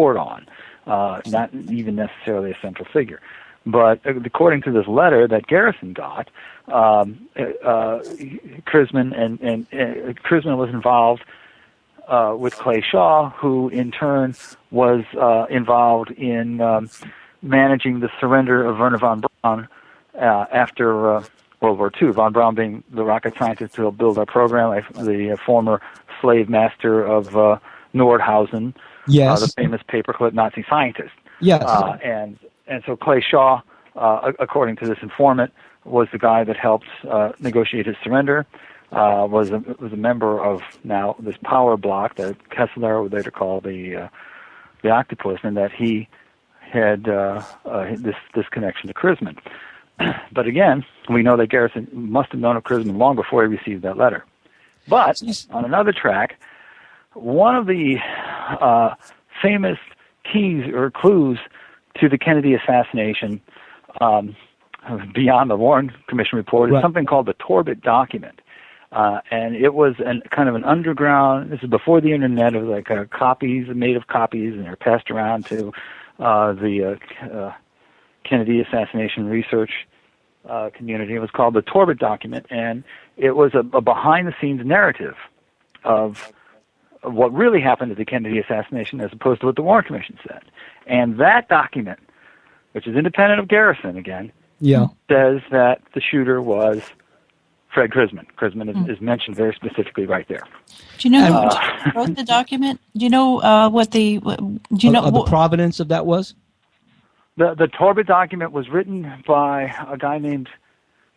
report on, not even necessarily a central figure. But according to this letter that Garrison got, Crisman Crisman was involved with Clay Shaw, who in turn was involved in managing the surrender of Werner von Braun after World War II. Von Braun being the rocket scientist who helped build our program, the former slave master of Nordhausen, the famous paperclip Nazi scientist. Yes. And so Clay Shaw, according to this informant, was the guy that helped negotiate his surrender. Was a member of now this power block that Kessler would later call the Octopus, and that he had this connection to Crisman. But again, we know that Garrison must have known of Crisman long before he received that letter. But on another track, one of the famous keys or clues to the Kennedy assassination, beyond the Warren Commission report, is something called the Torbit document. And it was kind of an underground, this is before the internet, it was like copies, made of copies, and they're passed around to the Kennedy assassination research community. It was called the Torbit document, and it was a behind-the-scenes narrative of what really happened at the Kennedy assassination as opposed to what the Warren Commission said. And that document, which is independent of Garrison again, says that the shooter was Fred Crisman. Crisman is mentioned very specifically right there. Do you know who wrote the document? Do you know the provenance of that was? The Torbit document was written by a guy named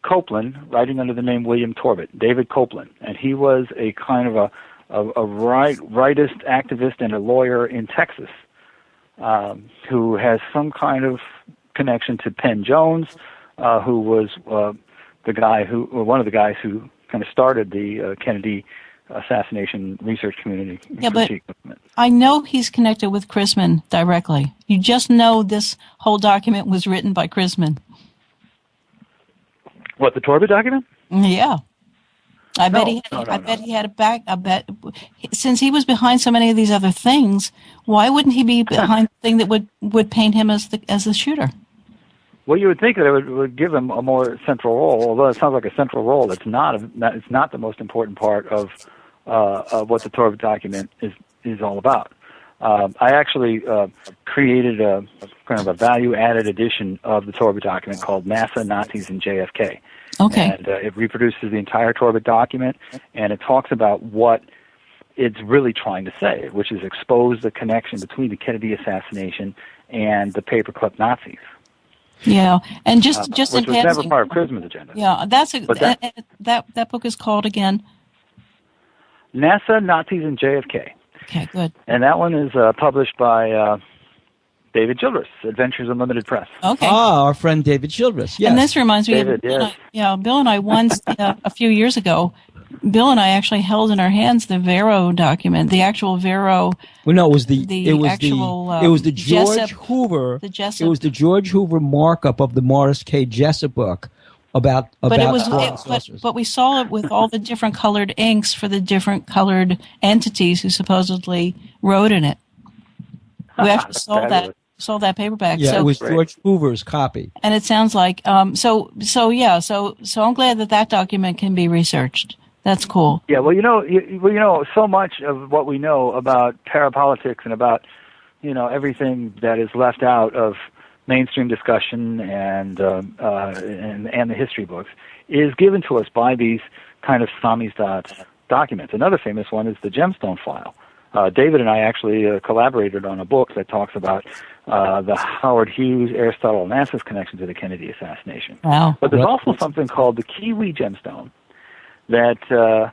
Copeland, writing under the name William Torbit, David Copeland, and he was a kind of a rightist activist and a lawyer in Texas, who has some kind of connection to Penn Jones, who was one of the guys who kind of started the Kennedy assassination research community. Yeah, but I know he's connected with Crisman directly. You just know this whole document was written by Crisman. What, the Torbit document? Yeah. I bet he had a back. I bet since he was behind so many of these other things, why wouldn't he be behind the thing that would paint him as the shooter? Well, you would think that it would give him a more central role, although it sounds like a central role. It's not the most important part of what the Torbit document is all about. I actually created a kind of a value-added edition of the Torbit document called NASA, Nazis, and JFK. Okay. And it reproduces the entire Torbit document, and it talks about what it's really trying to say, which is expose the connection between the Kennedy assassination and the paperclip Nazis. Yeah, and just which in was passing, never part of Crisman's agenda. Yeah, that book is called again. NASA, Nazis, and JFK. Okay, good. And that one is published by David Childress, Adventures Unlimited Press. Okay. Our friend David Childress. Yes. And this reminds me David, of Bill and I once a few years ago. Bill and I actually held in our hands the Vero document, the actual Vero. Well, no, it was the George Jessup, Hoover. The Jessup. It was the George Hoover markup of the Morris K. Jessup book about. But we saw it with all the different colored inks for the different colored entities who supposedly wrote in it. We actually saw that paperback. Yeah, so, it was George Hoover's copy. And it sounds like so I'm glad that document can be researched. That's cool. Yeah, well, you know, so much of what we know about parapolitics and about, everything that is left out of mainstream discussion and the history books is given to us by these kind of samizdat documents. Another famous one is the Gemstone file. David and I actually collaborated on a book that talks about the Howard Hughes, Aristotle Onassis connection to the Kennedy assassination. Wow. But there's also something called the Kiwi Gemstone that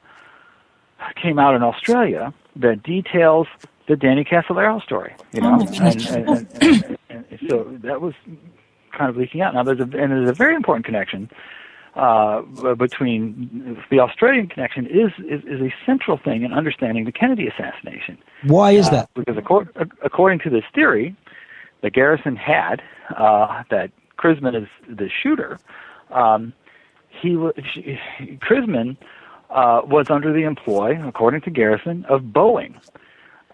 came out in Australia that details the Danny Casolaro story, and so that was kind of leaking out. Now there's a very important connection between the Australian connection is a central thing in understanding the Kennedy assassination. Why is that? Because according to this theory that Garrison had, that Crisman is the shooter, Crisman was under the employ, according to Garrison, of Boeing.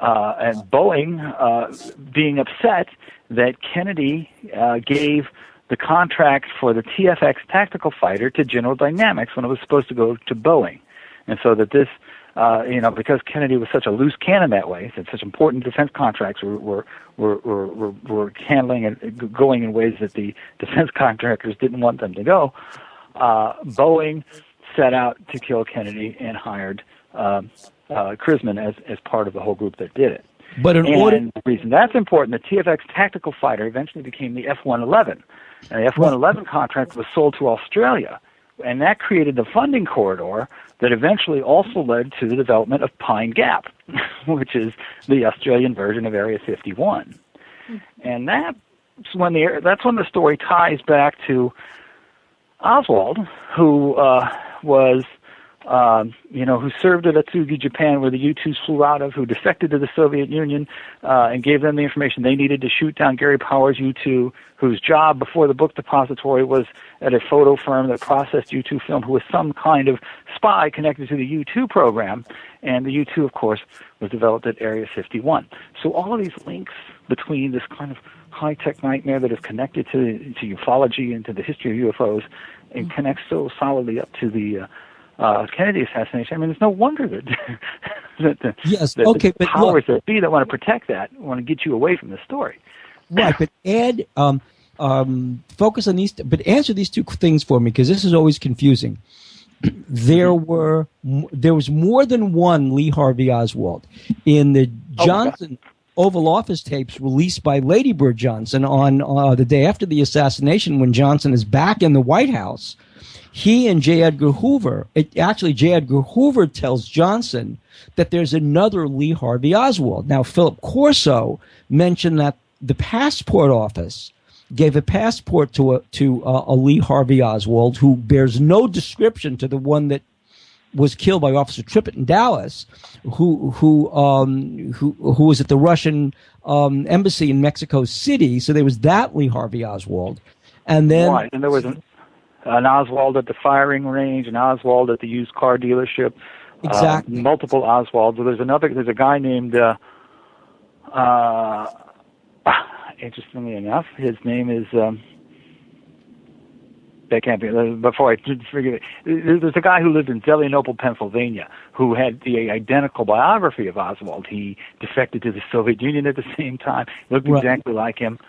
and Boeing being upset that Kennedy gave the contract for the TFX tactical fighter to General Dynamics when it was supposed to go to Boeing, and so that this, because Kennedy was such a loose cannon that way, that such important defense contracts were handling and going in ways that the defense contractors didn't want them to go. Boeing set out to kill Kennedy and hired Crisman as part of the whole group that did it. But the reason that's important, the TFX tactical fighter eventually became the F-111. And the F-111 contract was sold to Australia, and that created the funding corridor that eventually also led to the development of Pine Gap, which is the Australian version of Area 51. And that's when the story ties back to Oswald, who who served at Atsugi, Japan, where the U-2s flew out of, who defected to the Soviet Union and gave them the information they needed to shoot down Gary Powers' U-2, whose job before the book depository was at a photo firm that processed U-2 film, who was some kind of spy connected to the U-2 program. And the U-2, of course, was developed at Area 51. So all of these links between this kind of high-tech nightmare that is connected to ufology and to the history of UFOs and connects so solidly up to the Kennedy assassination. I mean, it's no wonder that the powers that be that want to protect that want to get you away from the story. Right, but Ed, focus on these, but answer these two things for me, because this is always confusing. There was more than one Lee Harvey Oswald in the Johnson Oval Office tapes released by Lady Bird Johnson on the day after the assassination, when Johnson is back in the White House. He and J. Edgar Hoover, J. Edgar Hoover tells Johnson that there's another Lee Harvey Oswald. Now, Philip Corso mentioned that the passport office gave a passport to a Lee Harvey Oswald, who bears no description to the one that was killed by Officer Trippett in Dallas, who was at the Russian embassy in Mexico City. So there was that Lee Harvey Oswald, and then right, and there was an Oswald at the firing range, an Oswald at the used car dealership. Exactly. Multiple Oswalds. There's a guy named, interestingly enough, his name is, that can't be, before I forget it, there's a guy who lived in Zelienople, Pennsylvania, who had the identical biography of Oswald. He defected to the Soviet Union at the same time, looked exactly like him.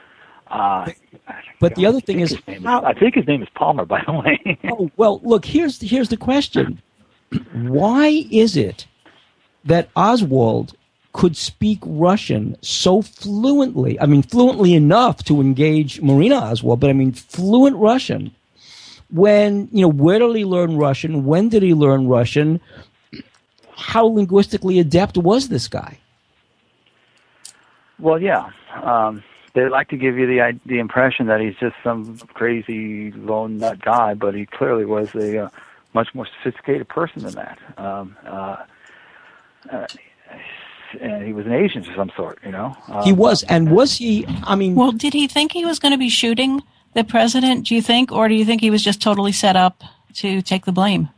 But the other thing is, I think his name is Palmer, by the way. Oh, well, look, here's the question. Why is it that Oswald could speak Russian so fluently? I mean, fluently enough to engage Marina Oswald, but I mean, fluent Russian. When, where did he learn Russian? When did he learn Russian? How linguistically adept was this guy? Well, yeah. They like to give you the impression that he's just some crazy lone nut guy, but he clearly was a much more sophisticated person than that. And he was an agent of some sort, He was, and was he? I mean, well, did he think he was going to be shooting the president? Do you think, or do you think he was just totally set up to take the blame?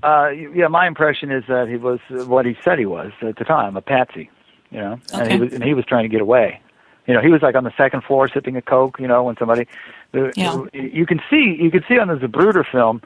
Yeah, my impression is that he was what he said he was at the time, a patsy. Okay. And he was trying to get away. He was like on the second floor sipping a Coke. When somebody, you can see on the Zapruder film,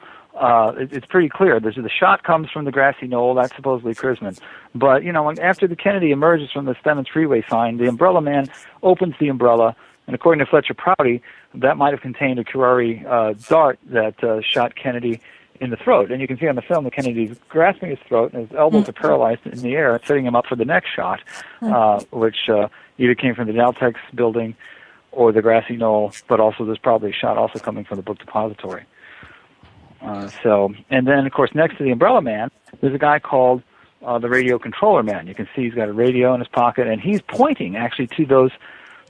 it's pretty clear. The shot comes from the grassy knoll. That's supposedly Crisman. But after the Kennedy emerges from the Stemmons Freeway sign, the umbrella man opens the umbrella, and according to Fletcher Prouty, that might have contained a Curari dart that shot Kennedy in the throat. And you can see on the film that Kennedy's grasping his throat and his elbows are paralyzed in the air, setting him up for the next shot, which either came from the Daltex building or the grassy knoll, but also there's probably a shot also coming from the book depository. And then, of course, next to the umbrella man, there's a guy called the radio controller man. You can see he's got a radio in his pocket, and he's pointing actually to those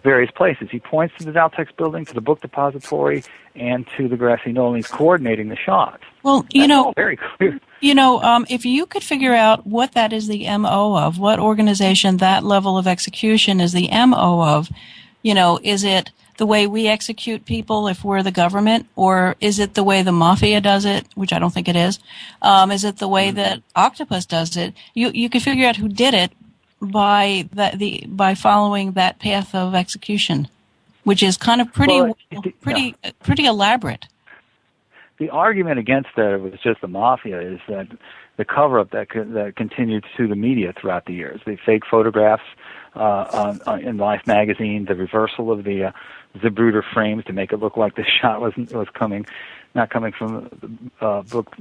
various places. He points to the Daltex building, to the book depository, and to the grassy knoll, and he's coordinating the shots. Well, all very clear. If you could figure out what that is the MO of, what organization that level of execution is the MO of, is it the way we execute people if we're the government, or is it the way the mafia does it, which I don't think it is? Is it the way that Octopus does it? You could figure out who did it, by by following that path of execution, which is kind of pretty elaborate. The argument against that, it was just the mafia, is that the cover-up that continued through the media throughout the years, the fake photographs in Life magazine, the reversal of the Zapruder frames to make it look like the shot not coming from the book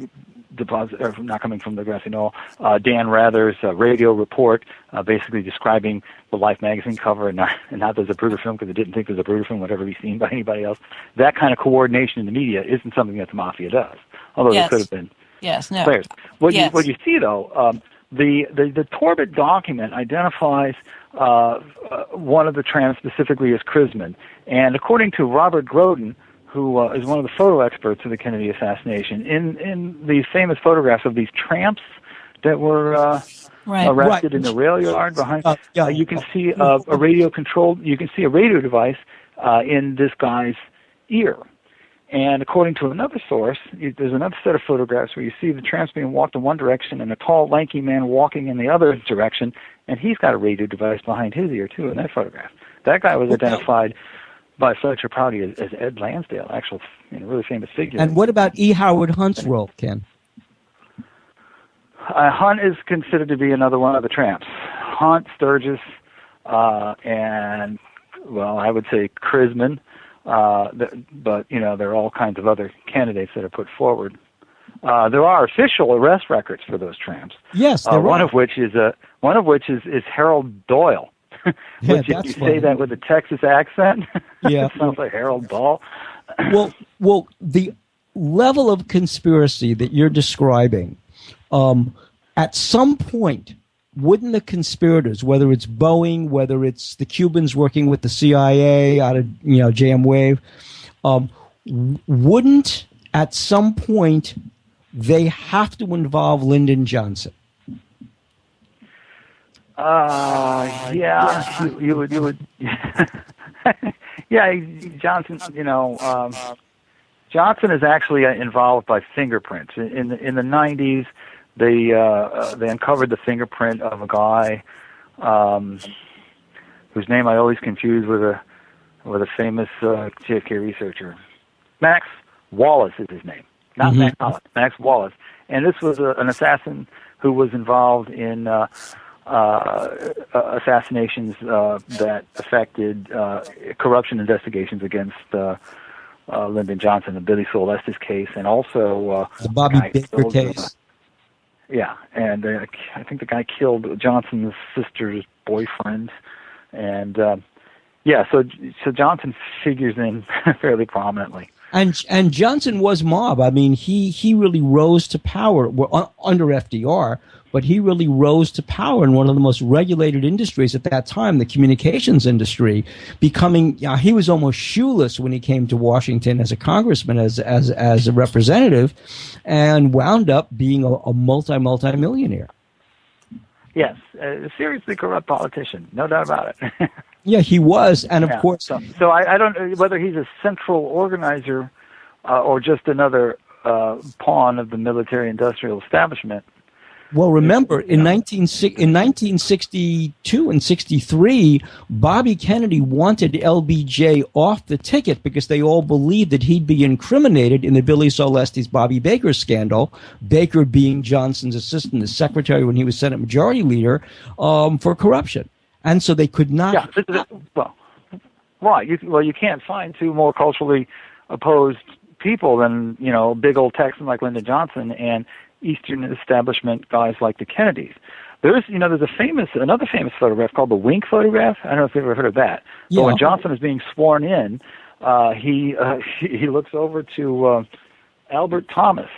deposit, or not coming from the grassy knoll. Dan Rather's radio report, basically describing the Life magazine cover and not the Zapruder film, because it didn't think the Zapruder film would ever be seen by anybody else. That kind of coordination in the media isn't something that the mafia does, although there could have been players. What you see though, the Torbit document identifies one of the tramps specifically as Crisman, and according to Robert Groden, who is one of the photo experts of the Kennedy assassination, in these famous photographs of these tramps that were arrested in the rail yard behind, you can see a radio device in this guy's ear. And according to another source, there's another set of photographs where you see the tramps being walked in one direction and a tall, lanky man walking in the other direction, and he's got a radio device behind his ear, too, in that photograph. That guy was identified by Fletcher Prouty as Ed Lansdale, actual really famous figure. And what about E. Howard Hunt's role, Ken? Hunt is considered to be another one of the tramps. Hunt, Sturgis, and, well, I would say Crisman. But there are all kinds of other candidates that are put forward. There are official arrest records for those tramps. Yes, there one are. of which is Harold Doyle. Which, if you say that with a Texas accent, it sounds like Harold Ball. well, the level of conspiracy that you're describing, at some point, wouldn't the conspirators, whether it's Boeing, whether it's the Cubans working with the CIA out of JM Wave, wouldn't at some point they have to involve Lyndon Johnson? You would. Yeah, Johnson. Johnson is actually involved by fingerprints. In the 90s, they uncovered the fingerprint of a guy whose name I always confuse with a famous JFK researcher. Max Wallace is his name, not Max Holland. Max Wallace, and this was an assassin who was involved in assassinations that affected corruption investigations against Lyndon Johnson, the Billy Soul Estes case, and also the Bobby Baker case. And I think the guy killed Johnson's sister's boyfriend, and so Johnson figures in fairly prominently. And Johnson was mob. I mean, he really rose to power under FDR, but he really rose to power in one of the most regulated industries at that time, the communications industry, becoming, he was almost shoeless when he came to Washington as a congressman, as a representative, and wound up being a multi-millionaire. Yes, a seriously corrupt politician, no doubt about it. Yeah, he was, and of course. So I don't know whether he's a central organizer or just another pawn of the military-industrial establishment. Well, remember, in 1962 and 63, Bobby Kennedy wanted LBJ off the ticket because they all believed that he'd be incriminated in the Billy Soul Estes Bobby Baker scandal, Baker being Johnson's assistant, as secretary when he was Senate Majority Leader, for corruption. And so they could not... Right. You can't find two more culturally opposed people than, big old Texan like Lyndon Johnson and Eastern establishment guys like the Kennedys. There's another famous photograph called the Wink photograph. I don't know if you've ever heard of that. Yeah. But when Johnson is being sworn in, he looks over to Albert Thomas,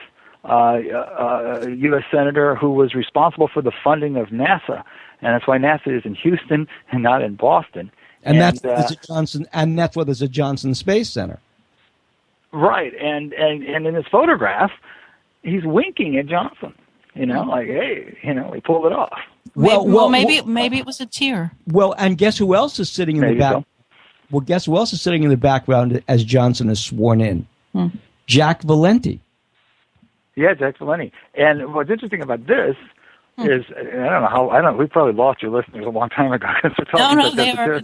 a U.S. senator who was responsible for the funding of NASA, and that's why NASA is in Houston and not in Boston. And that's why there's a Johnson Space Center. Right, and in his photograph, he's winking at Johnson. Like, hey, he pulled it off. Maybe it was a tear. Well, and guess who else is sitting in the back? So. Well, guess who else is sitting in the background as Johnson is sworn in? Jack Valenti. Yeah, Jack Valenti. And what's interesting about this, is, I don't know how, we probably lost your listeners a long time ago because we're talking about they esoteric